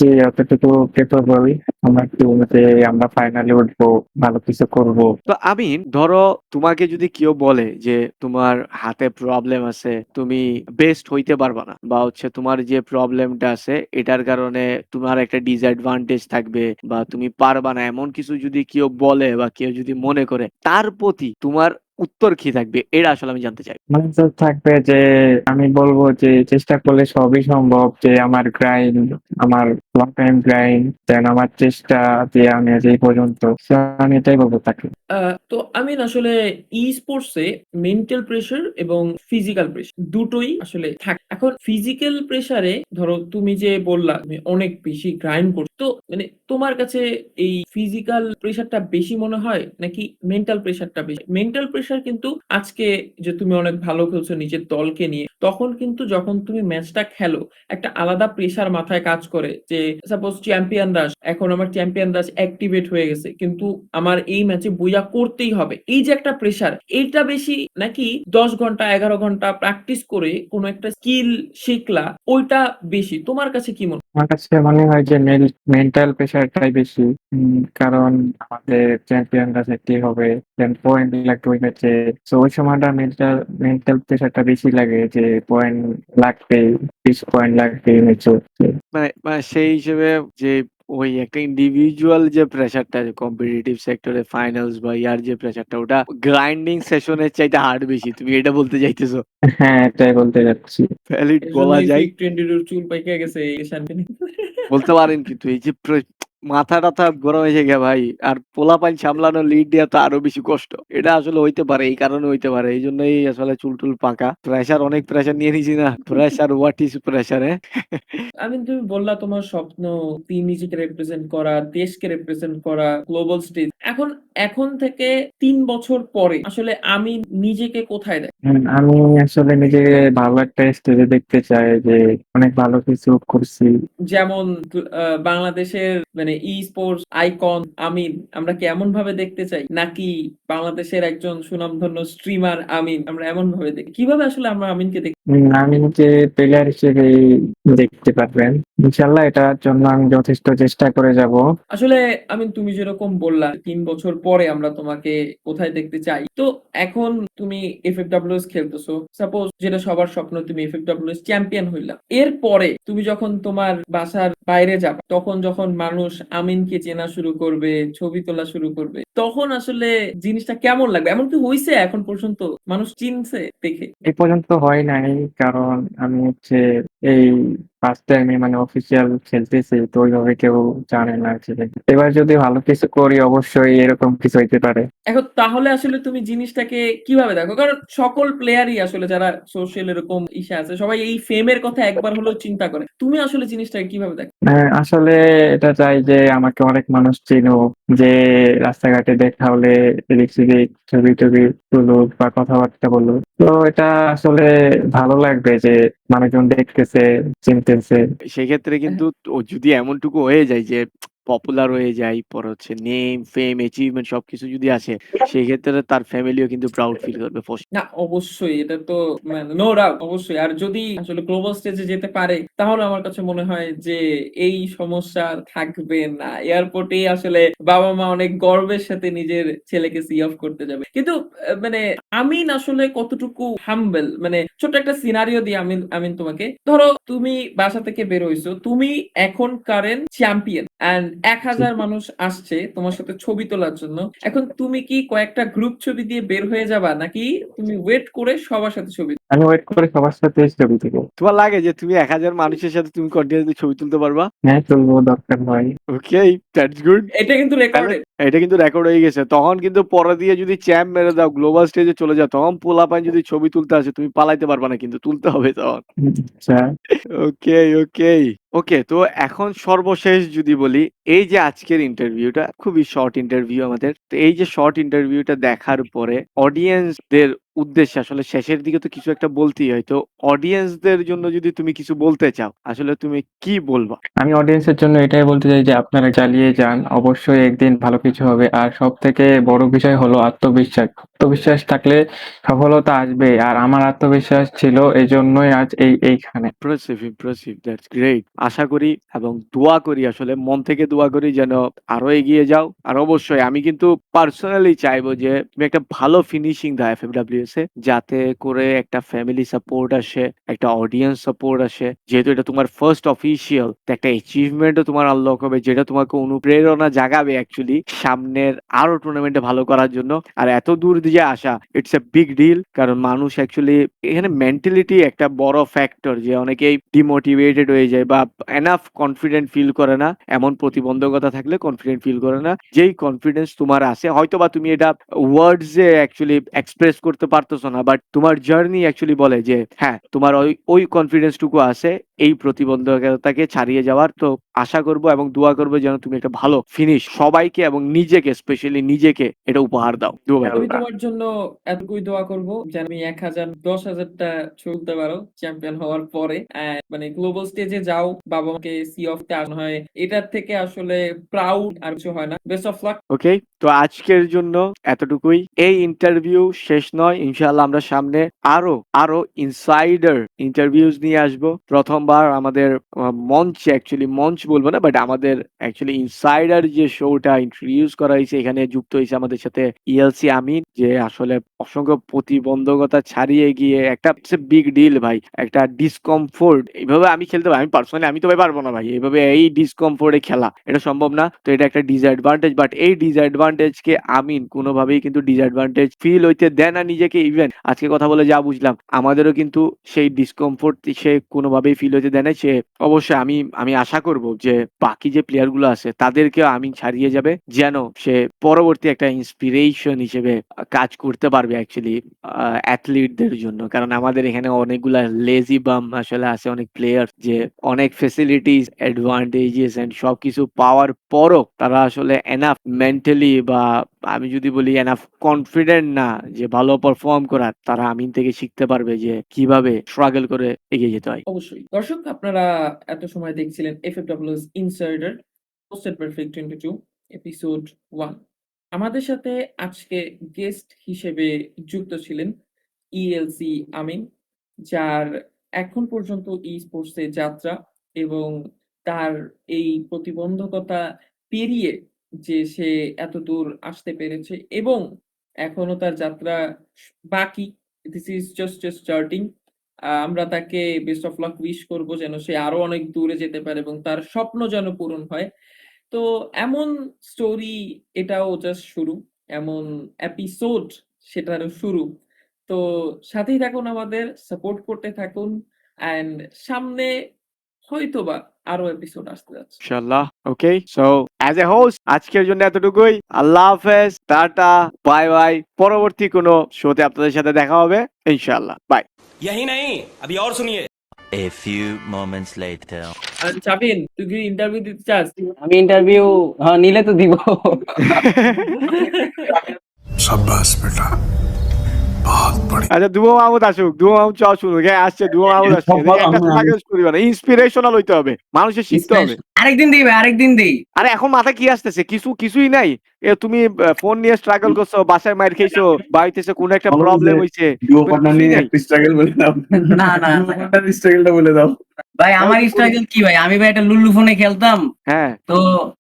Speaker 2: যে অতটুকু কেপাবল আমার টিমতে, আমরা ফাইনালে উঠবো, ভালো কিছু করব।
Speaker 1: তো আমিন, ধরো তোমাকে যদি কেউ বলে যে তোমার হাতে প্রবলেম আছে, তুমি বেস্ট হইতে পারবা না বা হচ্ছে তোমার যে প্রবলেমটা আছে এটার কারণে তোমার একটা ডিসঅ্যাডভান্টেজ থাকবে বা তুমি পারবা না, এমন কিছু যদি কেউ বলে বা কেউ যদি মনে করে, তার প্রতি তোমার উত্তর কি থাকবে? এটা আসলে আমি জানতে চাই।
Speaker 2: মাইন্ডসেট থাকবে যে আমি বলবো যে চেষ্টা করলে সবই সম্ভব, যে আমার গ্রাইন্ড, আমার লং টাইম গ্রাইন্ড, দেন আমার চেষ্টা দিয়ে আমি আজ এই পর্যন্ত, So, আমি এটাই বলবো তাকে।
Speaker 3: তো আমি না আসলে ই স্পোর্টসে মেন্টাল প্রেশার এবং ফিজিক্যাল প্রেশার দুটোই আসলে থাকে। এখন ফিজিক্যাল প্রেশারে ধরো তুমি যে বললা তুমি অনেক বেশি গ্রাইন্ড করছো, তো মানে তোমার কাছে এই ফিজিক্যাল প্রেশারটা বেশি মনে হয় নাকি মেন্টাল প্রেশারটা বেশি? মেন্টাল প্রেশার কিন্তু আজকে যে তুমি অনেক ভালো খেলছো নিজের দলকে নিয়ে, তখন কিন্তু যখন তুমি ম্যাচটা খেলো একটা আলাদা প্রেশার মাথায় কাজ করে যে সাপোজ চ্যাম্পিয়ন রাশ, এখন আমার চ্যাম্পিয়ন রাশ অ্যাক্টিভেট হয়ে গেছে কিন্তু আমার এই ম্যাচে বুইয়া করতেই হবে, এই যে একটা প্রেশার, এইটা বেশি নাকি 10 ঘন্টা 11 ঘন্টা প্র্যাকটিস করে কোনো একটা স্কিল শিখলা ওইটা বেশি? তোমার কাছে কি মনে
Speaker 2: আমার কাছে মনে হয় যে মেন্টাল প্রেশারটাই বেশি। কারণ আমাদের চ্যাম্পিয়নরা যেতে হবে, দেন পয়েন্ট লাগবে ওই ম্যাচে। তো ওই সময়টা মেন্টাল মেন্টাল প্রেশারটা বেশি লাগে যে পয়েন্ট লাগবে, 20 পয়েন্ট লাগবে এই ম্যাচে।
Speaker 1: মানে সেই হিসেবে যে ওই একটা ইন্ডিভিজুয়াল যে প্রেসারটা কম্পিটিটিভ সেক্টরে ফাইনালস বা ইয়ার যে প্রেসারটা ওটা গ্রাইন্ডিং সেশনের চাইতে হার্ড বেশি, তুমি এটা বলতে চাইতেছো?
Speaker 2: হ্যাঁ, এটাই বলতে যাচ্ছি।
Speaker 1: ভ্যালিড
Speaker 3: এর
Speaker 1: বলা
Speaker 3: জন্যই
Speaker 1: যায়।
Speaker 3: ফিক টোয়েন্টির চুল পাইকা গেছে এই শান্তি।
Speaker 1: বলতে পারেন, কিন্তু এই যে মাথা টাথা গরম হয়ে গেছে ভাই, আর পোলাপাইন সামলানো লিড দেওয়া তো আরো বেশি কষ্ট। এটা আসলে হইতে পারে, এই কারণে হইতে পারে, এই জন্যই আসলে চুল টুল পাকা। প্রেসার, অনেক প্রেসার নিয়ে নিছি না, প্রেসার, হোয়াট ইজ প্রেসার?
Speaker 3: আমি, তুমি বললা তোমার স্বপ্ন তিন নিজেকে রিপ্রেজেন্ট করা, দেশকে রিপ্রেজেন্ট করা গ্লোবাল স্টেজ। এখন এখন থেকে 3 বছর পরে আসলে আমি নিজেকে কোথায় দেখ?
Speaker 2: আমি আসলে নিজেকে ভালো একটা স্টেজে দেখতে চাই, যে অনেক ভালো কিছু করছি।
Speaker 3: যেমন বাংলাদেশের মানে মানে ই-স্পোর্টস আইকন আমিন আমরা কি এমনভাবে দেখতে চাই? নাকি বাংলাদেশের একজন সুনামধন্য স্ট্রিমার আমিন আমরা এমনভাবে দেখি? কিভাবে আসলে আমরা আমিনকে দেখি?
Speaker 2: আমিনকে প্লেয়ার হিসেবেই দেখতে পারবেন। ইনশাআল্লাহ এটার জন্য আমি যথেষ্ট চেষ্টা করে যাব।
Speaker 3: আসলে আমিন তুমি যেরকম বললা ৩ বছর পরে আমরা তোমাকে কোথায় দেখতে চাই। তো এখন তুমি এফএফডব্লিউএস খেলতেছো। সাপোজ যেটা সবার স্বপ্ন তুমি এফএফডব্লিউএস চ্যাম্পিয়ন হইলা। এরপরে তুমি যখন তোমার বাসার বাইরে যাবা, তখন যখন মানুষ আমিনকে চেনা শুরু করবে, ছবি তোলা শুরু করবে, তখন আসলে জিনিসটা কেমন লাগবে? এমন কি হইছে এখন পর্যন্ত? মানুষ চিনছে দেখে?
Speaker 2: এ পর্যন্ত হয় নাই, কারণ আমি এই ফার্স্ট টাইমে মানে অফিসিয়াল খেলতেছি, তো ওইভাবে কেউ জানে না আসলে। এবার যদি ভালো কিছু করি অবশ্যই এরকম কিছু হইতে পারে।
Speaker 3: এখন তাহলে আসলে তুমি জিনিসটাকে কিভাবে দেখো? কারণ সকল প্লেয়ারই আসলে যারা সোশ্যাল এরকম ইসে আছে সবাই এই ফেমের কথা একবার হলেও চিন্তা করে। তুমি আসলে জিনিসটাকে কিভাবে দেখো?
Speaker 2: আসলে এটা চাই যে আমাকে অনেক মানুষ চিনুক, যে রাস্তাঘাটে দেখা হলে এদিক সেদিক ছবি-টবি তুলুক বা কথাবার্তা বলুক। তো এটা আসলে ভালো লাগবে যে মানুষজন দেখতেছে, চিনতেছে।
Speaker 1: সেক্ষেত্রে কিন্তু ও যদি এমনটুকু হয়ে যায় যে পপুলার হয়ে যায়, পরে হচ্ছে নেম, ফেম, অ্যাচিভমেন্ট সবকিছু যদি আসে, সেক্ষেত্রে তার ফ্যামিলিও কিন্তু প্রাউড ফিল করবে ফর
Speaker 3: না অবশ্যই এটা তো মানে নো ডাউট অবশ্যই। আর যদি আসলে গ্লোবাল স্টেজে যেতে পারে তাহলে আমার কাছে মনে হয় যে এই সমস্যা আর থাকবে না। এয়ারপোর্টেই আসলে বাবা-মা অনেক গর্বের সাথে নিজের ছেলেকে সি অফ করতে যাবে। কিন্তু মানে আমিন আসলে কতটুকু হাম্বল মানে ছোট্ট একটা সিনারিও দিই আমিন আমিন তোমাকে। ধরো তুমি বাসা থেকে বের হইছো। তুমি এখন কারেন্ট চ্যাম্পিয়ন অ্যান্ড ১,০০০ মানুষ আসছে তোমার সাথে ছবি তোলার জন্য। এখন তুমি কি কয়েকটা গ্রুপ ছবি দিয়ে বের হয়ে যাবা? নাকি তুমি ওয়েট করে সবার সাথে ছবি
Speaker 2: আমি ওয়েট করে সবার সাথে ছবি তুলবো।
Speaker 1: তোমার লাগে যে তুমি ১,০০০ মানুষের সাথে তুমি কন্টিনিউয়াসলি ছবি তুলতে পারবা?
Speaker 2: হ্যাঁ, তুলবো, দরকার হয়।
Speaker 1: ওকে, দ্যাটস গুড।
Speaker 3: এটা কিন্তু
Speaker 1: তাহলে
Speaker 3: রেকর্ডেড।
Speaker 1: এটা কিন্তু রেকর্ড হয়ে গেছে। তখন কিন্তু পরে দিয়ে যদি চ্যাম্প মেরে দাও, গ্লোবাল স্টেজে চলে যাও, তখন পোলাপান যদি ছবি তুলতে আসে, তুমি পালাইতে পারবা না কিন্তু তুলতে হবে তখন।
Speaker 2: আচ্ছা।
Speaker 1: ওকে, ওকে। ওকে, তো এখন সর্বশেষ যদি বলি, এই যে আজকের ইন্টারভিউটা খুবই শর্ট ইন্টারভিউ আমাদের। তো এই যে শর্ট ইন্টারভিউটা দেখার পরে অডিয়েন্সদের উদ্দেশ্যে আসলে শেষের দিকে তো কিছু একটা বলতেই হয়। তো অডিয়েন্সদের জন্য যদি তুমি কিছু বলতে চাও, আসলে তুমি কি বলবা?
Speaker 2: আমি অডিয়েন্সের জন্য এটাই বলতে চাই যে আপনারা চালিয়ে যান। অবশ্যই একদিন ভালো কিছু হবে। আর সবথেকে বড় বিষয় হলো আত্মবিশ্বাস। আত্মবিশ্বাস থাকলে সফলতা আসবেই। আর আমার আত্মবিশ্বাস ছিল, এজন্যই আজ এইখানে।
Speaker 1: Impressive, impressive. That's great. আশা করি এবং দোয়া করি, আসলে মন থেকে দোয়া করি যেন আরো এগিয়ে যাও। আর অবশ্যই আমি কিন্তু পার্সোনালি চাইবো যে তুমি একটা ভালো ফিনিশিং দাও এফএফডব্লিউএস এ, যাতে করে একটা ফ্যামিলি সাপোর্ট আসে, একটা অডিয়েন্স সাপোর্ট আসে। যেহেতু এটা তোমার ফার্স্ট অফিসিয়াল, তো একটা অ্যাচিভমেন্টও তোমার আনলক হবে, যেটা তোমাকে অনুপ্রেরণা জাগাবে অ্যাকচুয়ালি সামনের আরো টুর্নামেন্টে ভালো করার জন্য। আর এত দূর দিয়ে আসা, ইটস এ বিগ ডিল। কারণ মানুষ অ্যাকচুয়ালি এখানে মেন্টালিটি একটা বড় ফ্যাক্টর, যে অনেকেই ডিমোটিভেটেড হয়ে যায় বা এনাফ কনফিডেন্ট ফিল করে না। এমন প্রতিবন্ধকতা থাকলে কনফিডেন্ট ফিল করে না। যেই কনফিডেন্স তোমার আছে, হয়তোবা তুমি এটা ওয়ার্ডস এ অ্যাকচুয়ালি এক্সপ্রেস করতে পারতেছো না, বাট তোমার জার্নি অ্যাকচুয়ালি বলে যে হ্যাঁ, তোমার ওই কনফিডেন্স টুকু আছে এই প্রতিবন্ধকতাকে ছাড়িয়ে যাওয়ার। তো আশা করব এবং দোয়া করবো যেন তুমি একটা ভালো ফিনিশ সবাইকে এবং নিজেকে, স্পেশালি নিজেকে এটা উপহার দাও। দোয়া ভাই।
Speaker 3: আমি তোমার জন্য এতটুকুই দোয়া করব যেন তুমি ১,০০০ ১০,০০০ টা ছুলতে পারো চ্যাম্পিয়ন হওয়ার পরে। মানে গ্লোবাল স্টেজে যাও, বাবা-মাকে সি অফ তে আনা হয়। এটার থেকে আসলে প্রাউড আর কিছু হয় না। Best of luck.
Speaker 1: ওকে, তো আজকের জন্য এতটুকুই। এই ইন্টারভিউ শেষ নয়, ইনশাআল্লাহ আমরা সামনে আরো আরো ইনসাইডার ইন্টারভিউজ নিয়ে আসব। প্রথমবার আমাদের মঞ্চে, অ্যাকচুয়ালি মঞ্চ বলবো না, বাট আমাদের অ্যাকচুয়ালি ইনসাইডার যে শোটা ইন্ট্রোডিউস করা হয়েছে, এখানে যুক্ত হয়েছে আমাদের সাথে ইএলসি আমিন, যে আসলে অসংখ্য প্রতিবন্ধকতা ছাড়িয়ে গিয়ে একটা বিগ ডিল ভাই, একটা ডিসকমফোর্ট এইভাবে আমি খেলতে পারি, আমি পার্সোনালি আমি তো ভাই পারবো না ভাই এইভাবে এই ডিসকমফোর্টে খেলা, এটা সম্ভব না। তো এটা একটা ডিসঅ্যাডভান্টেজ, বাট এই ডিসঅ্যাডভান্টেজ কে আমিন কোনোভাবেই কিন্তু ডিসঅ্যাডভান্টেজ ফিল হইতে দেয় না নিজেকে। ইভেন আজকে কথা বলে যা বুঝলাম, আমাদেরও কিন্তু সেই ডিসকমফোর্ট সে কোনোভাবেই ফিল হইতে দেয় না। সে অবশ্যই আমি আশা করব যে বাকি যে প্লেয়ার গুলো আছে তাদেরকেও আমিন ছাড়িয়ে যাবে, যেন সে পরবর্তী একটা ইন্সপিরেশন হিসেবে কাজ করতে পারবে অ্যাকচুয়ালি অ্যাথলিটদের জন্য। কারণ আমাদের এখানে অনেকগুলা লেজি বাম আসলে আছে, অনেক প্লেয়ার যে অনেক ফেসিলিটিস, অ্যাডভান্টেজেস এন্ড সবকিছু পাওয়ার পরও তারা আসলে এনাফ মেন্টালি, বা আমি যদি বলি এনাফ কনফিডেন্ট না যে ভালো পারফর্ম করার। তারা আমিন থেকে শিখতে পারবে যে কিভাবে স্ট্রাগল করে এগিয়ে যেতে হয়।
Speaker 3: অবশ্যই। দর্শক আপনারা এত সময় দেখছিলেন FFWS insider. Posted perfect 22 episode 1। আমাদের সাথে আজকে গেস্ট হিসেবে যুক্ত ছিলেন ইএলসি আমিন, যার এখন পর্যন্ত স্পোর্টস এ যাত্রা এবং তার এই প্রতিবন্ধকতা পেরিয়ে যে সে এতদূর আসতে পেরেছে এবং এখনো তার যাত্রা বাকি। This is just starting. আমরা তাকে বেস্ট অফ লাক উইশ করব যেন সে আরো অনেক দূরে যেতে পারে এবং তার স্বপ্ন যেন পূরণ হয়। তো এমন স্টোরি এটাও জাস্ট শুরু, এমন এপিসোড সেটারও শুরু। তো সাথেই থাকুন, আমাদের সাপোর্ট করতে থাকুন, অ্যান্ড সামনে হয়তোবা আরো এপিসোড আসতে যাচ্ছে।
Speaker 1: ইনশাআল্লাহ। ওকে, সো অ্যাজ এ হোস্ট আজকের জন্য এতটুকুই। আল্লাহ হাফেজ, টাটা, বাই বাই। পরবর্তী কোনো শোতে আপনাদের সাথে দেখা হবে ইনশাআল্লাহ। বাই।
Speaker 5: यही नहीं, अभी और सुनिए।
Speaker 7: A few moments later.
Speaker 3: আর চাবিন, তুই কি ইন্টারভিউ দিতে চাস?
Speaker 4: আমি ইন্টারভিউ নিলে তো দিব।
Speaker 8: शाबाश बेटा, बहुत बढ़िया।
Speaker 1: আচ্ছা, দুবো মাহমুদ আসুক, দুবো মাহমুদ চাও শুনুক। হ্যাঁ, আসছে দুবো মাহমুদ আসছে। দেখি একটা তোমাকে স্টোরি বানাই, ইন্সপিরেশনাল হইতে হবে, মানুষের শিখতে হবে।
Speaker 4: আরেকদিন দিই ভাই, আরেকদিন দিই।
Speaker 1: আরে এখন মাথায় কি আসতেছে? কিছুই নাই। তুমি ফোন নিয়ে স্ট্রাগল করছো, বাসায় মাইর খেয়েছো, বাড়িতে এসে কোনো একটা প্রবলেম হইছে,
Speaker 9: ডুও
Speaker 1: কোনো
Speaker 9: পার্টনার
Speaker 1: কিছুই
Speaker 9: নিয়ে
Speaker 1: নাই।
Speaker 9: একটা স্ট্রাগল বলে দাও।
Speaker 4: না না
Speaker 9: ডুও পার্টনার স্ট্রাগলটা বলে দাও।
Speaker 4: ভাই, আমার স্ট্রাগল কি ভাই, আমি ভাই একটা লুল্লু ফোনে খেলতাম।
Speaker 1: হ্যাঁ,
Speaker 4: তো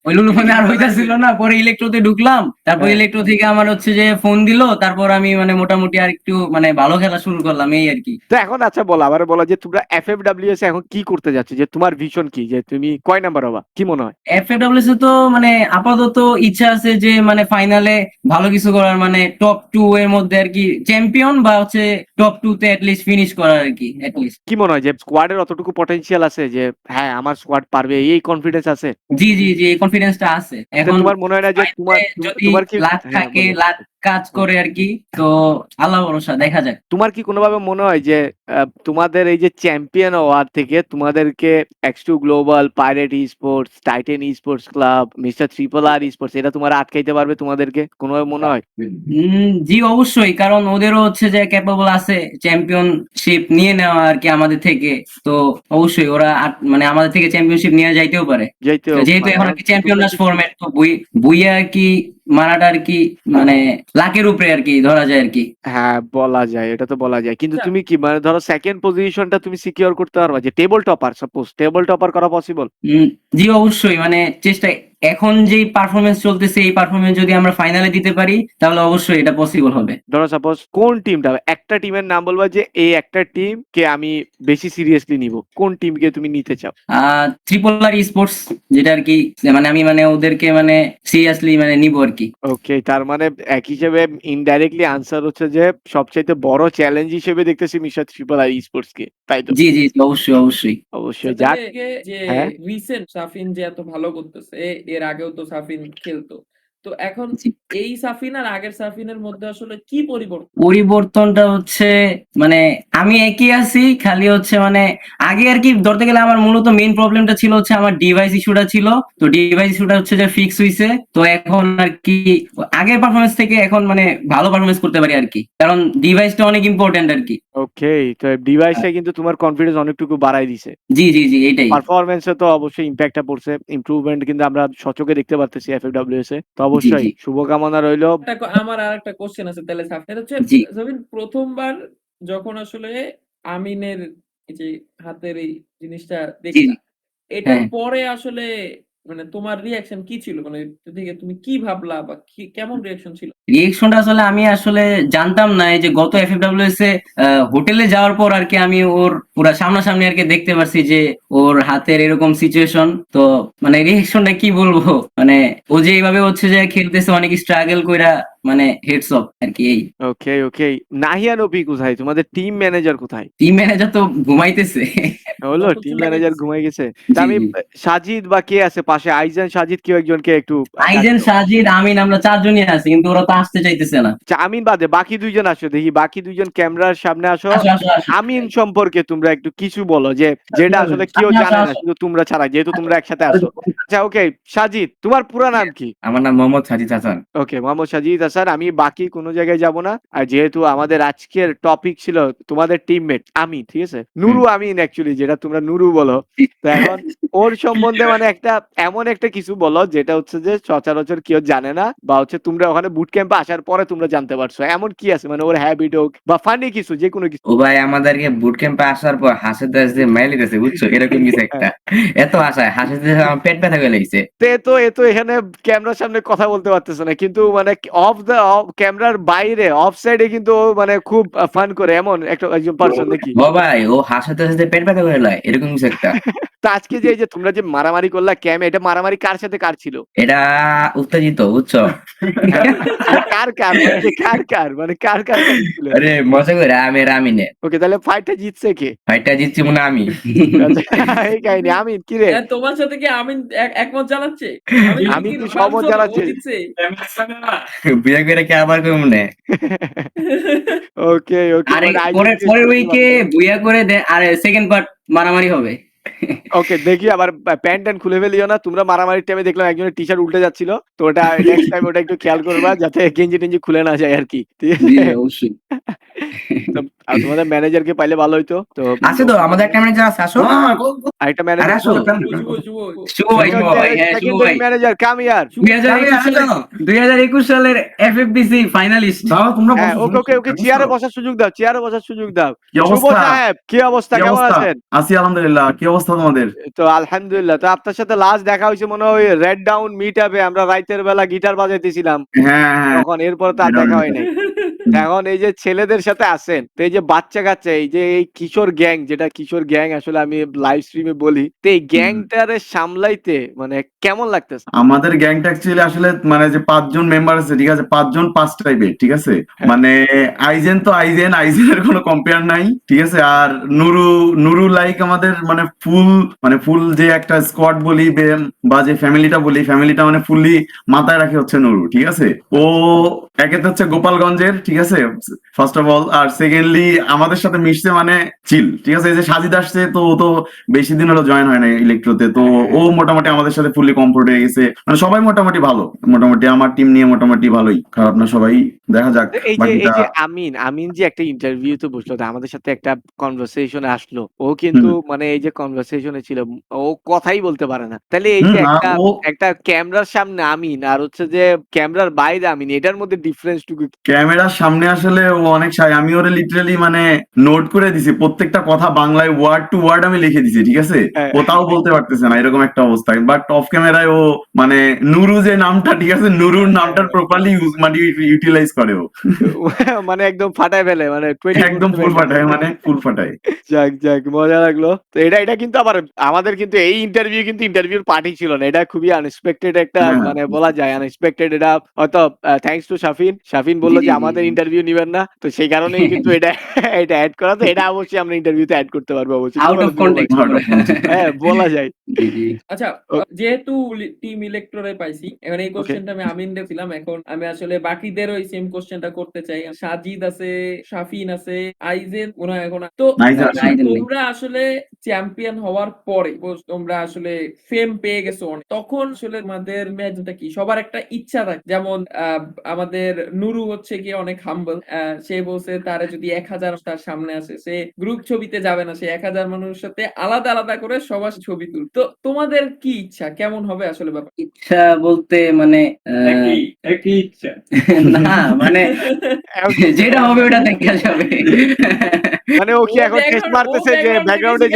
Speaker 4: ওই লুল্লু ফোনে আর হইতাছিল না, পরে ইলেকট্রোতে ঢুকলাম। তারপর
Speaker 1: হ্যাঁ।
Speaker 4: ইলেকট্রো থেকে আমার হচ্ছে যে ফোন দিল, তারপর আমি মানে মোটামুটি আর একটু মানে ভালো খেলা শুরু করলাম, এই আর কি।
Speaker 1: তো এখন আচ্ছা বলো, আবার বলো যে তোমরা এফএফডব্লিউএস এখন কি করতে যাচ্ছ, যে তোমার ভিশন কি, যে তুমি কয় নাম্বার হবা, কি মনে হয়?
Speaker 4: এফএডব্লিউএস এ তো মানে আপাতত ইচ্ছা আছে যে মানে ফাইনালে ভালো কিছু করার, মানে টপ 2 এর মধ্যে আর কি, চ্যাম্পিয়ন বা হচ্ছে টপ 2 তে লিস্ট ফিনিশ করার আর কি, লিস্ট।
Speaker 1: কি মনে হয় যে স্কোয়াডের অতটুকু পটেনশিয়াল আছে, যে হ্যাঁ আমার স্কোয়াড পারবে, এই কনফিডেন্স আছে?
Speaker 4: জি জি জি, এই কনফিডেন্সটা আছে।
Speaker 1: তো
Speaker 4: এখন
Speaker 1: তোমার মনে হয় না যে তোমার
Speaker 4: যদি
Speaker 1: তোমার কি,
Speaker 4: লাক
Speaker 1: হ্যাঁ
Speaker 4: থাকে,
Speaker 1: বলো।
Speaker 4: লাক কাজ করে আর কি, তো আল্লাহ ভরসা, দেখা যাক।
Speaker 1: তোমার কি কোনোভাবে মনে হয় যে তোমাদের এই যে চ্যাম্পিয়ন হওয়ার থেকে তোমাদেরকে X2 global, pirate sports, Titan sports club, mister triple R sports, এটা তোমার আটকাইতে পারবে তোমাদেরকে কোনোভাবে মনে হয়?
Speaker 4: জি অবশ্যই, কারণ ওদেরও হচ্ছে যে ক্যাপাবল আছে চ্যাম্পিয়নশিপ নিয়ে নেওয়া আর কি আমাদের থেকে। তো অবশ্যই ওরা মানে আমাদের থেকে চ্যাম্পিয়নশিপ নিয়ে যাইতেও পারে,
Speaker 1: যাইতে
Speaker 4: যেহেতু এখন আর কি চ্যাম্পিয়ন
Speaker 1: তোমরা কি-
Speaker 4: ফরম্যাট। তো বুইয়া আর কি মারাটা আর কি মানে লাকের উপরে আর কি ধরা যায় আর কি।
Speaker 1: হ্যাঁ, বলা যায়, এটা তো বলা যায়। কিন্তু
Speaker 3: আচ্ছা।
Speaker 1: তুমি কি মানে ধরো সেকেন্ড পজিশনটা তুমি সিকিউর করতে পারবা, যে table topper, suppose table topper করা পসিবল?
Speaker 4: জি অবশ্যই, মানে চেষ্টা, এখন যেই পারফরমেন্স চলতেছে এই পারফরমেন্স যদি আমরা ফাইনালে দিতে পারি তাহলে অবশ্যই এটা পসিবল হবে।
Speaker 1: ধরো সাপোজ কোন টিমটা, একটা টিমের নাম বলবা যে এই একটা টিম কে আমি বেশি সিরিয়াসলি নিব, কোন টিমকে তুমি নিতে চাও?
Speaker 4: ট্রিপল আর স্পোর্টস, যেটা আর কি মানে আমি মানে ওদেরকে মানে সিরিয়াসলি মানে নিব আর কি।
Speaker 1: ওকে, তার মানে এক হিসেবে ইনডাইরেক্টলি আনসার হচ্ছে যে সবচাইতে বড় চ্যালেঞ্জ হিসেবে দেখতেছি মিশা ট্রিপল আর স্পোর্টস কে, তাই তো?
Speaker 4: জি জি জি, অবশ্যই অবশ্যই।
Speaker 1: অবশ্যই। যাক,
Speaker 3: যে
Speaker 1: হ্যাঁ।
Speaker 3: রিসেন্ট সাফিন যে এত ভালো করতেছে, এর আগেও তো সাফিন খেলতো। তো এখন
Speaker 4: জি।
Speaker 3: এই সাফিন আর আগের সাফিনের মধ্যে আসলে কি পরিবর্তন?
Speaker 4: পরিবর্তনটা হচ্ছে মানে আমি একই আছি, খালি হচ্ছে মানে আগে আর কি ধরতে গেলে আমার মূলত মেইন প্রবলেমটা ছিল হচ্ছে আমার ডিভাইস ইস্যুটা ছিল। তো ডিভাইস ইস্যুটা হচ্ছে যে ফিক্স হইছে। তো এখন আর কি আগের পারফরমেন্স থেকে এখন মানে ভালো পারফরমেন্স করতে পারি আর কি, কারণ ডিভাইসটা অনেক ইম্পর্টেন্ট আর কি।
Speaker 1: ওকে, তো ডিভাইসটা কিন্তু তোমার কনফিডেন্স অনেকটুকু বাড়াই দিছে।
Speaker 4: জি জি জি, এইটাই।
Speaker 1: পারফরম্যান্সে তো অবশ্যই ইম্প্যাক্টটা পড়ছে, ইমপ্রুভমেন্ট কিন্তু আমরা সচকে দেখতে পারতেছি এফএফডব্লিউএস এ। তো অবশ্যই
Speaker 4: জি।
Speaker 1: শুভকামনা রইলো।
Speaker 3: আমার আর একটা কোশ্চেন আছে তাহলে সাফিন, হচ্ছে
Speaker 4: জি।
Speaker 3: সাফিন প্রথমবার যখন আসলে আমিনের এই যে হাতের এই জিনিসটা
Speaker 4: জি
Speaker 3: দেখলা, এটার
Speaker 4: হ্যাঁ।
Speaker 3: পরে আসলে মানে তোমার রিয়াকশন কি ছিল? মানে থেকে তুমি কি ভাবলা বা কেমন রিয়াকশন ছিল?
Speaker 4: রিয়েকশনটা আসলে আমি আসলে জানতাম না, এই যে গত এফএফডব্লিউএস এ হোটেলে যাওয়ার পর আর কি আমি ওর পুরা সামনাসামনি আর কি দেখতে পারছি যে ওর হাতের এরকম সিচুয়েশন। তো মানে রিয়েকশনটা কি বলবো, মানে ও যে এইভাবে হচ্ছে যে খেলতেছে অনেক স্ট্রাগল কইরা, মানে হেডস অফ আর কি। এই
Speaker 1: ওকে ওকে, নাহিয়া নবী কোথায়? তোমাদের টিম ম্যানেজার কোথায়?
Speaker 4: টিম ম্যানেজার তো ঘুমাইতেছে।
Speaker 1: হলো,
Speaker 3: কত
Speaker 1: টিম
Speaker 3: চলে
Speaker 1: ম্যানেজার
Speaker 3: গেছে?
Speaker 1: ঘুমাই গেছে। তা
Speaker 4: জি,
Speaker 1: আমি
Speaker 4: জি।
Speaker 1: সাজিদ বা কে আছে পাশে, আইজান, সাজিদ, কেউ একজনকে একটু
Speaker 4: আইজেন, সাজিদ, আমিন, আমরা 4 জনই আছি, কিন্তু ওরা তো আসতে চাইতেছে না।
Speaker 1: আচ্ছা, আমিন বাদে বাকি দুইজন আসো দেখি, বাকি দুইজন ক্যামেরার সামনে আসো।
Speaker 4: আসো আসো আসো।
Speaker 1: আমিন সম্পর্কে তোমরা একটু কিছু বলো, যে যেটা আসলে কেউ
Speaker 4: আসো,
Speaker 1: জানে না,
Speaker 4: আসো।
Speaker 1: শুধু তোমরা ছাড়া, যেহেতু তোমরা একসাথে আসো। আচ্ছা ওকে, সাজিদ তোমার পুরো নাম কি?
Speaker 9: আমার নাম মোহাম্মদ সাজিদ হাসান।
Speaker 1: ওকে, মোহাম্মদ সাজিদ আলহামদুলিল্লাহ স্যার, আমি বাকি কোনো জায়গায় যাব না। আর যেহেতু আমাদের আজকের টপিক ছিল তোমাদের টিমমেট আমিন, ঠিক আছে? নুরু আমিন অ্যাকচুয়ালি, যেটা তোমরা নুরু বলো। তো এখন ওর সম্বন্ধে মানে একটা এমন একটা কিছু বলো যেটা হচ্ছে যে সচরাচর কেউ জানে না, বা হচ্ছে তোমরা ওখানে বুট ক্যাম্পে আসার পরে তোমরা জানতে পারছো। এমন কি আছে মানে ওর হ্যাবিট হোক বা ফানি কিছু, যে কোনো কিছু।
Speaker 10: ও ভাই আমাদেরকে বুট ক্যাম্পে আসার পর হাসিতে হাসিতে মাইলে গেছে বুঝছো, এরকম কিছু একটা এত হাসায় হাসিতে আমার পেট ব্যথা হয়ে লাগছে।
Speaker 1: তো এখানে ক্যামেরার সামনে কথা বলতে পারতেছে না, কিন্তু মানে অফ ক্যামেরার বাইরে অফ সাইডে কিন্তু ও মানে খুব ফান করে, এমন একটা একজন পার্সন নাকি?
Speaker 10: ও ভাই ও হাসিতে হাসিতে পেট ব্যথা হয়ে লয়, এরকম কিছু একটা।
Speaker 1: তো আজকে যে এই যে তোমরা যে মারামারি করলা ক্যামে, এটা মারামারি কার সাথে কার ছিল?
Speaker 10: এটা উত্তেজিত বুঝছো।
Speaker 1: কার ছিল?
Speaker 10: আরে মজা করে আমি রামিনে
Speaker 1: ওকে, তাহলে ফাইটটা জিতছে কে?
Speaker 10: ফাইটটা জিতছি মনে হয় আমি।
Speaker 1: আচ্ছা, এই কাহিনী। আমিন কি রে?
Speaker 3: তোমার সাথে কি আমিন একমত জানাচ্ছে?
Speaker 1: আমি কি সহমত জানাচ্ছি?
Speaker 10: বিয়ে করে কি আবার কেউ মনে।
Speaker 1: ওকে ওকে,
Speaker 4: আরে
Speaker 1: মানে
Speaker 4: পরের উইকে বুইয়া করে আর সেকেন্ড পার্ট মারামারি হবে।
Speaker 1: ওকে, দেখি আবার প্যান্ট ট্যান্ট খুলে ফেলিও না। তোমরা মারামারির টাইমে দেখলাম একজনের টি শার্ট উল্টে যাচ্ছিল, তো ওটা নেক্সট টাইম ওটা একটু খেয়াল করবা যাতে গেঞ্জি টেঞ্জি খুলে না যায় আর কি, ঠিক আছে?
Speaker 4: জি অবশ্যই।
Speaker 1: তো আর তোমাদের ম্যানেজারকে পাইলে ভালো হইতো। তো
Speaker 4: আছে তো আমাদের একটা ম্যানেজার আছে, আসো।
Speaker 1: আরেকটা
Speaker 4: আরে
Speaker 1: ম্যানেজার
Speaker 4: আসো। শুভ ভাই, শুভ ভাই, হ্যাঁ শুভ ভাই।
Speaker 1: ম্যানেজার কাম ইয়ার।
Speaker 4: 2021 সালের এফএফবিসি ফাইনালিস্ট।
Speaker 1: হ্যাঁ, ওকে ওকে, চেয়ারে বসার সুযোগ দাও, চেয়ারে বসার সুযোগ দাও।
Speaker 9: কি
Speaker 1: শুভ
Speaker 9: অবস্থা?
Speaker 1: সাহেব, কি অবস্থা,
Speaker 9: কি
Speaker 1: কেমন
Speaker 9: অবস্থা?
Speaker 1: আছেন?
Speaker 9: আছি আলহামদুলিল্লাহ। কি অবস্থা তোমাদের?
Speaker 1: তো আলহামদুলিল্লাহ। তো আপনার সাথে লাস্ট দেখা হয়েছে মনে হয় রেড ডাউন মিট আপে, আমরা রাতের বেলা গিটার বাজাইতেছিলাম
Speaker 9: হ্যাঁ হ্যাঁ।
Speaker 1: তখন, এরপর তো আর দেখা হয় নাই। এখন এই যে ছেলেদের সাথে আছেন, তো এই যে বাচ্চা কাচ্চা, এই যে এই কিশোর গ্যাং, যেটা কিশোর গ্যাং আসলে আমি লাইভ স্ট্রিমে বলি, তো এই গ্যাংটারে সামলাইতে মানে কেমন লাগতেছে?
Speaker 9: আমাদের গ্যাংটা অ্যাকচুয়ালি আসলে মানে যে 5 জন মেম্বার আছে, ঠিক আছে? 5 জন 5 টাইপের, ঠিক আছে?
Speaker 1: হ্যাঁ।
Speaker 9: মানে আইজেনের কোনো কম্পেয়ার নাই, ঠিক আছে? আর নুরু লাইক আমাদের মানে ফুল যে একটা স্কোয়াড বলি বা যে ফ্যামিলিটা বলি, ফ্যামিলিটা মানে ফুললি মাথায় রাখে হচ্ছে নুরু, ঠিক আছে? ও একে তো হচ্ছে গোপালগঞ্জের, ঠিক আছে? First of all. আর সেকেন্ডলি আমাদের সাথে মিশছে মানে চিল, ঠিক আছে? এই যে সাজিদ আসছে, তো ও তো বেশি দিন হলো জয়েন হয় না ইলেকট্রোতে, তো ও মোটামুটি আমাদের সাথে ফুললি কমফোর্ট হয়ে গেছে। মানে সবাই মোটামুটি ভালো, মোটামুটি আমার টিম নিয়ে মোটামুটি ভালোই, খারাপ না সবাই। দেখা যাক
Speaker 1: এই যে
Speaker 9: বাকিটা।
Speaker 1: আমিন যে একটা ইন্টারভিউ তো বসলো, তো আমাদের সাথে একটা কনভারসেশনে আসলো, ও কিন্তু মানে এই যে কনভারসেশনে ছিল, ও কথাই বলতে পারে না। তাহলে এই যে একটা ক্যামেরার সামনে আমিন আর হচ্ছে যে ক্যামেরার বাইরে আমিন, এটার মধ্যে ডিফারেন্স টুকু কি?
Speaker 9: ক্যামেরার সামনে আসলে ও অনেক সাই, আমি ওরে লিটারালি মানে নোট করে দিছি, প্রত্যেকটা কথা বাংলায় ওয়ার্ড টু ওয়ার্ড আমি লিখে দিছি, ঠিক আছে?
Speaker 1: হ্যাঁ।
Speaker 9: ও তাও বলতে পারতেছে না, এরকম একটা অবস্থা। বাট অফ ক্যামেরায় ও মানে নুরু যে নামটা, ঠিক আছে, নুরুর নামটার প্রপারলি ইউটিলাইজ করে ও।
Speaker 1: মানে একদম ফাটায় ফেলে, মানে 24
Speaker 9: একদম ফুল ফাটায়, মানে ফুল ফাটায়।
Speaker 1: যাক মজা লাগলো। তো এটা কিন্তু আবার আমাদের কিন্তু এই ইন্টারভিউ কিন্তু ইন্টারভিউর পার্টি ছিল না, এটা খুবই আনএক্সপেক্টেড একটা,
Speaker 9: হ্যাঁ।
Speaker 1: মানে বলা যায় আনএক্সপেক্টেড। এটা হয়তো থ্যাঙ্কস টু শাফিন বললো যে আমাদের ইন্টারভিউ নিবেন না, তো সেই কারণেই কিন্তু এটা অ্যাড করা। তো এটা অবশ্যই আমরা ইন্টারভিউতে অ্যাড করতে পারবো অবশ্যই,
Speaker 4: আউট অফ কন্টেক্সট।
Speaker 1: হ্যাঁ বলা যায়।
Speaker 3: আচ্ছা, যেহেতু টিম ইলেকট্রোরে পাইছি, এখন এই কোশ্চেনটা আমি আমিন দেখছিলাম, এখন আমি আসলে বাকিদেরও এই সেম কোশ্চেনটা করতে চাই। সাজিদ আছে, শাফিন আছে, আইজেন মনে হয় এখন। তো তোমরা আসলে চ্যাম্পিয়ন হওয়ার পরে তোমরা আসলে ফেম পেয়ে গেছো অনেক, তখন আসলে আমাদের ম্যাচটা কি সবার একটা ইচ্ছা থাকে, যেমন আমাদের নুরু হচ্ছে কি অনেক হাম্বল, সে বলছে তারা যদি 1000 তার সামনে আসে, সে গ্রুপ ছবিতে যাবে না, সে 1000 মানুষের সাথে আলাদা আলাদা করে সবার ছবি তুল। তো তোমাদের কি ইচ্ছা, কেমন হবে আসলে ব্যাপার?
Speaker 4: ইচ্ছা বলতে মানে
Speaker 3: একই ইচ্ছা
Speaker 4: না মানে যেটা হবে ওটা দেখা যাবে।
Speaker 1: মানে ও কি এখন টেস্ট মারতেছে যে ব্যাকগ্রাউন্ডে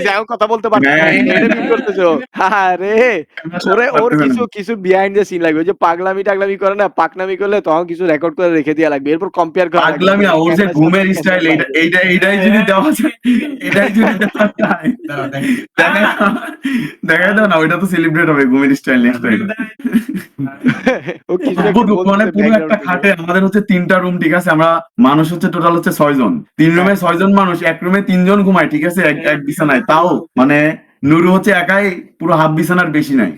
Speaker 1: যাও কথা বলতে পারছে না, এটা মিন করতেছো? আরে ওর কিছু বিহাইন্ড দ্য সিন লাগবে, ওই যে পাগলামি টাগলামি করে না, পাকনামি করলে তখন কিছু রেকর্ড করে রেখে দেওয়া লাগবে, এরপর কম্পেয়ার করা লাগবে।
Speaker 9: পাগলামি ওর যে ঘুমের স্টাইল, এইটাই যদি দেওয়া যায়, এটাই যদি দেওয়া যায়, দেখা দাও না, ওইটা তো সেলিব্রেট হবে ঘুমের স্টাইল নেক্সট টাইম।
Speaker 1: ও কিছু একটা
Speaker 9: মানে
Speaker 1: বলতেছে
Speaker 9: পুরো একটা
Speaker 1: background
Speaker 9: খাটে আমাদের হচ্ছে 3টা রুম, ঠিক আছে? আমরা মানুষ হচ্ছে টোটাল হচ্ছে 6 জন, 3 রুমে 6 জন মানুষ, এক রুমে 3 জন ঘুমায়, ঠিক আছে? এক বিছানায়, তাও মানে নুরু হচ্ছে একাই পুরো হাফ বিছানার বেশি নাই।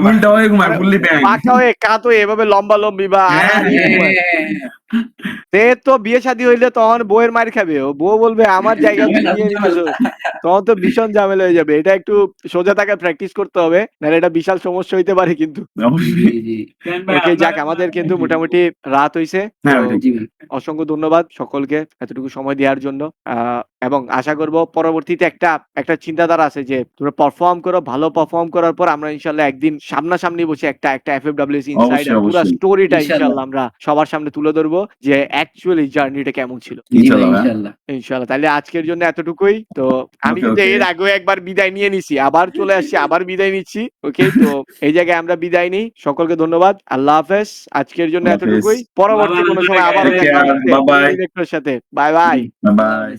Speaker 9: উল্টা হয়ে ঘুমায় ফুললি ব্যাং।
Speaker 1: পাকা হয়ে কাত হয়ে এভাবে লম্বা লম্বি বা আড়াআড়ি ঘুমায়। সে তো বিয়ে শাদী হইলে তখন বউয়ের মার খাবে, ও বউ বলবে আমার জায়গা তুমি নিয়ে নিতেছো, তখন তো ভীষণ ঝামেলা হয়ে যাবে। এটা একটু সোজা থাকার প্র্যাকটিস করতে হবে, নাহলে এটা বিশাল সমস্যা হইতে পারে কিন্তু। ওকে যাক, আমাদের কিন্তু মোটামুটি রাত হইছে।
Speaker 9: হ্যাঁ,
Speaker 1: তো
Speaker 9: ওইটাই।
Speaker 1: অসংখ্য ধন্যবাদ সকলকে এতটুকু সময় দেওয়ার জন্য। এবং আশা করব পরবর্তীতে একটা চিন্তাধারা আছে যে তোমরা পারফর্ম করো, ভালো পারফর্ম করার পর আমরা ইনশাল্লাহ একদিন সামনাসামনি বসে একটা FFWC ইনসাইড
Speaker 9: অবশ্যই,
Speaker 1: পুরো
Speaker 9: অবশ্যই।
Speaker 1: স্টোরিটা
Speaker 4: ইনশাল্লাহ।
Speaker 1: ইনশাল্লাহ আমরা সবার সামনে তুলে ধরবো যে অ্যাকচুয়ালি জার্নিটা কেমন ছিল।
Speaker 9: ইনশাআল্লাহ ভাই।
Speaker 4: ইনশাল্লাহ।
Speaker 1: ইনশাল্লাহ। তাহলে আজকের জন্য এতটুকুই। তো আমি
Speaker 9: ওকে,
Speaker 1: কিন্তু
Speaker 9: ওকে।
Speaker 1: এর আগেও একবার বিদায় নিয়ে নিছি, আবার চলে আসছি, আবার বিদায় নিচ্ছি। ওকে, তো এই জায়গায় আমরা বিদায় নিই। সকলকে ধন্যবাদ। আল্লাহ হাফেজ। আজকের জন্য
Speaker 9: আল্লাহ হাফেজ।
Speaker 1: এতটুকুই। পরবর্তী কোনো সময় আবারও
Speaker 9: Take
Speaker 1: দেখা
Speaker 9: care.
Speaker 1: হচ্ছে
Speaker 9: Bye bye.
Speaker 1: ইলেকট্রোর সাথে। Bye bye.
Speaker 9: বাই।